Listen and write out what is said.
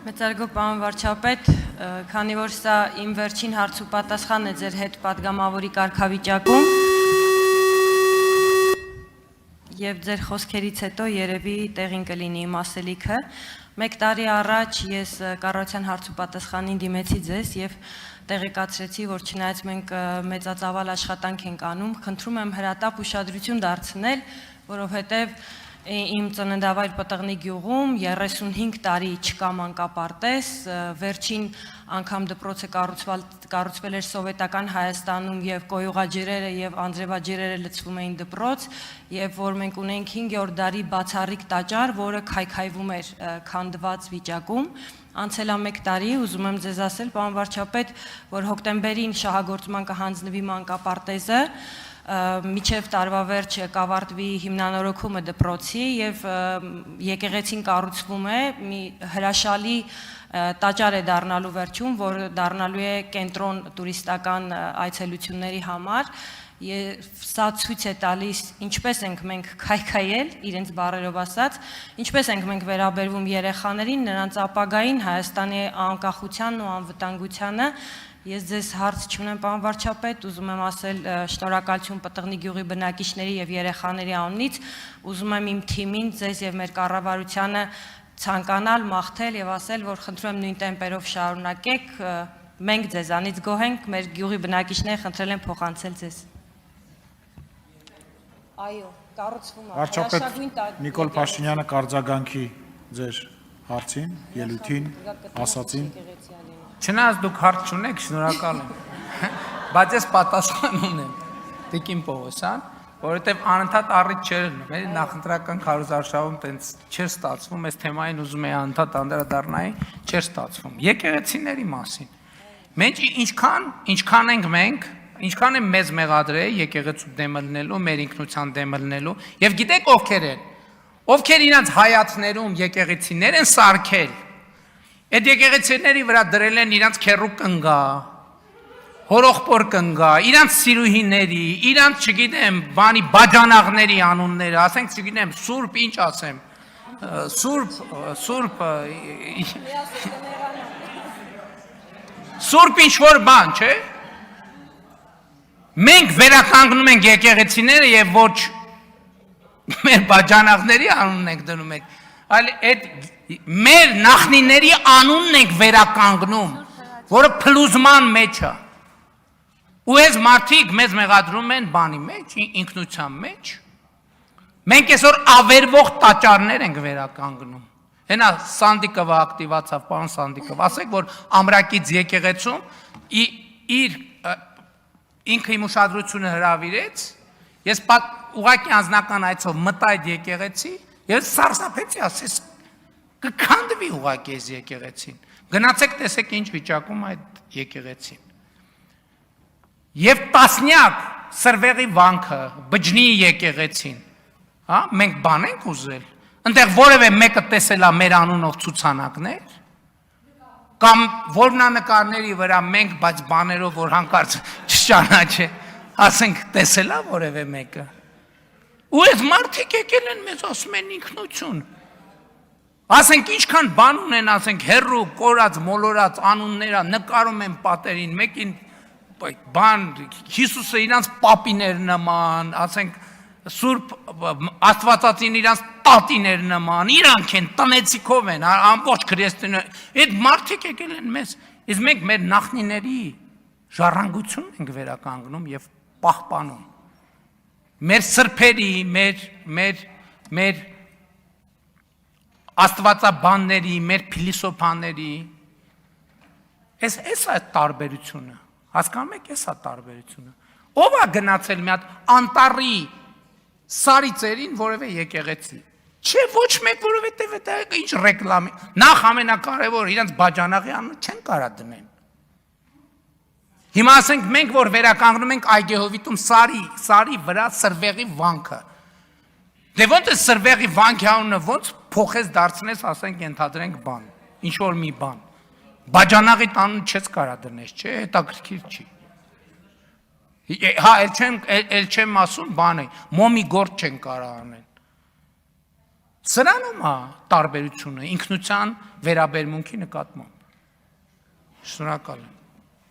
Մեծարգո պարոն վարչապետ, քանի որ սա իմ վերջին հարց ու պատասխանն է ձեր հետ պատգամավորի կարգավիճակում եւ ձեր խոսքերից հետո երևի տեղին կլինի իմ ասելիքը, 1 տարի առաջ ես կառավարության հարց ու պատասխանին դիմեցի ձեզ եւ տեղեկացրեցի, որ չնայած մենք մեծածավալ աշխատանք ենք անում, խնդրում եմ հրատապ ուշադրություն դարձնել, որովհետեւ իմ ծննդավայր Պտղնի գյուղում 35 տարի չկա մանկապարտեզ, վերջին անգամ դպրոցը կառուցվել էր սովետական Հայաստանում եւ կոյուղաջրերը եւ անձրևաջրերը լցվում էին դպրոց եւ որ մենք ունենք 5-րդ դարի բացառիկ տաճար, որը քայքայվում էր քանդված վիճակում։ Անցել է 1 տարի, ուզում եմ ձեզ ասել, պարոն վարչապետ, որ հոկտեմբերին շահագործման կհանձնվի մանկապարտեզը, միջև տարվա վերջը կավարտվի հիմնանորոգումը դպրոցի եւ եկեղեցին կառուցվում է, մի հրաշալի տաճար է դառնալու վերջում, որ դառնալու է կենտրոն տուրիստական այցելությունների համար։ Սա ցույց է տալիս, ինչպես ենք մենք քայքայել, իրենց բառերով ասած, ինչպես ենք մենք վերաբերվում երեխաներին, նրանց ապագային, Հայաստանի անկախությանն ու անվտանգությանը։ Ես ձեզ հարց չունեմ, պարոն վարչապետ, ուզում եմ ասել շնորհակալություն Պտղնի գյուղի բնակիչների եւ երեխաների անունից, ուզում եմ իմ թիմին, ձեզ եւ մեր կառավարությանը ցանկանալ, մաղթել եւ ասել, որ խնդրում եմ նույն տեմպերով շարունակեք, մենք ձեզանից գոհ ենք, մեր գյուղի բնակիչները խնդրել են փոխանցել ձեզ։ Այո, կառուցվում է։ Վարչապետ Նիկոլ Փաշինյանը կարձագանքի ձեր հարցին, ելույթին, ասացին։ Չնայած դուք հարց չունեք, շնորհակալ եմ, բայց ես պատասխան ունեմ, Տիկին Պողոսյան, որովհետև անընդհատ առիթ չէր լինում, մեր նախընտրական քարոզարշավում տենց չէր ստացվում, այս թեմային ուզում էի անընդհատ անդրադառնայի, չէր ստացվում։ Եկեղեցիների մասին։ Մենք ինչքան ենք մենք, ինչքան է մեզ մեղադրել եկեղեցու դեմը լինելու, մեր ինքնության դեմը լինելու, եւ գիտեք ովքեր իրենց հայացներում եկեղեցիներ են սարքել, այդ եկեղեցիների վրա դրել են իրանց քերու կնգա, հորողպոր կնգա, իրանց սիրուհիների, իրանց չգիտեմ, բանի բաժանաղների անունները, ասենք չգիտեմ, սուրբ ինչ ասեմ, սուրբ ինչ որ բան, չէ՞։ Մենք վերականգնում ենք եկեղեցիները եւ ոչ մեր բաժանաղների անունն ենք դնում ենք, այլ այդ մեր նախնիների անունն ենք վերականգնում, որը փլուզման մեջ է։ Ու այս մարդիկ մեզ մեղադրում են բանի մեջ, ինքնության մեջ։ Մենք այսօր ավերվող տաճարներ ենք վերականգնում։ Հենա Սանդիկովը ակտիվացավ, պարոն Սանդիկով, ասեք, որ ամրակից եկեղեցում իր ինքը իմ ուշադրությունը հրավիրեց, ես ուղղակի անձնական այցով մտա այդ եկեղեցի, եւ սարսափեցի, ասես կքանդվի ուղղակի այս եկեղեցին։ Գնացեք տեսեք ինչ վիճակում այդ եկեղեցին։ Եվ տասնյակ Սրվեղի վանքը, Բջնի եկեղեցին, հա, մենք բան ենք ուզել։ Այնտեղ որևէ մեկը տեսել է մեր անունով ցուցանակներ, կամ որմնանկարների վրա մենք բայց բաներով որ հանկարծ չճանաչե, ասենք տեսել է որևէ մեկը։ Ու այս մարդիկ եկել են մեզ ասում են ինքնություն։ Ասենք ինչքան բան ունեն, ասենք հերրու, կորած, մոլորած անունները նկարում են պատերին, մեկին բան Հիսուսը իրանց պապիներ նման, ասենք Սուրբ Աստվածածին իրանց տատիներ նման, իրանք են տնեցիկով են, ամբողջ քրիստոնյա, այդ մարդիկ եկել են մեզ, իսկ մենք մեր նախնիների ժառանգությունն ենք վերականգնում եւ պահպանում։ Մեր սրբերի, մեր աստվածաբանների, մեր փիլիսոփաների, այս է տարբերությունը, հասկանում եք, այս է տարբերությունը։ Ով է գնացել մի հատ անտառի սարի ծերին որևէ եկեղեցի։ Չէ, ոչ մեկ, որովհետև դա ինչ ռեկլամ է։ Նախ ամենակարևոր իրանց բաժանաղի անունը չեն կարա դնեն։ Հիմա ասենք մենք որ վերականգնում ենք Այգեհովիտում սարի վրա Սրվեղի վանքը։ Դե ոնց է Սրվեղի վանքի անունը ոնց փոխես դարձնես, ասենք ենթադրենք բան, ինչ որ մի բան։ Բաժանաղի տանուն չես կարա դնես, չէ, հետաքրքիր չի։ Հա, էլ չեմ ասում բան է, մոմի գործ չեն կարա անել։ Սրանում է տարբերությունը ինքնության վերաբերմունքի նկատմամբ։ Շնորհակալ եմ։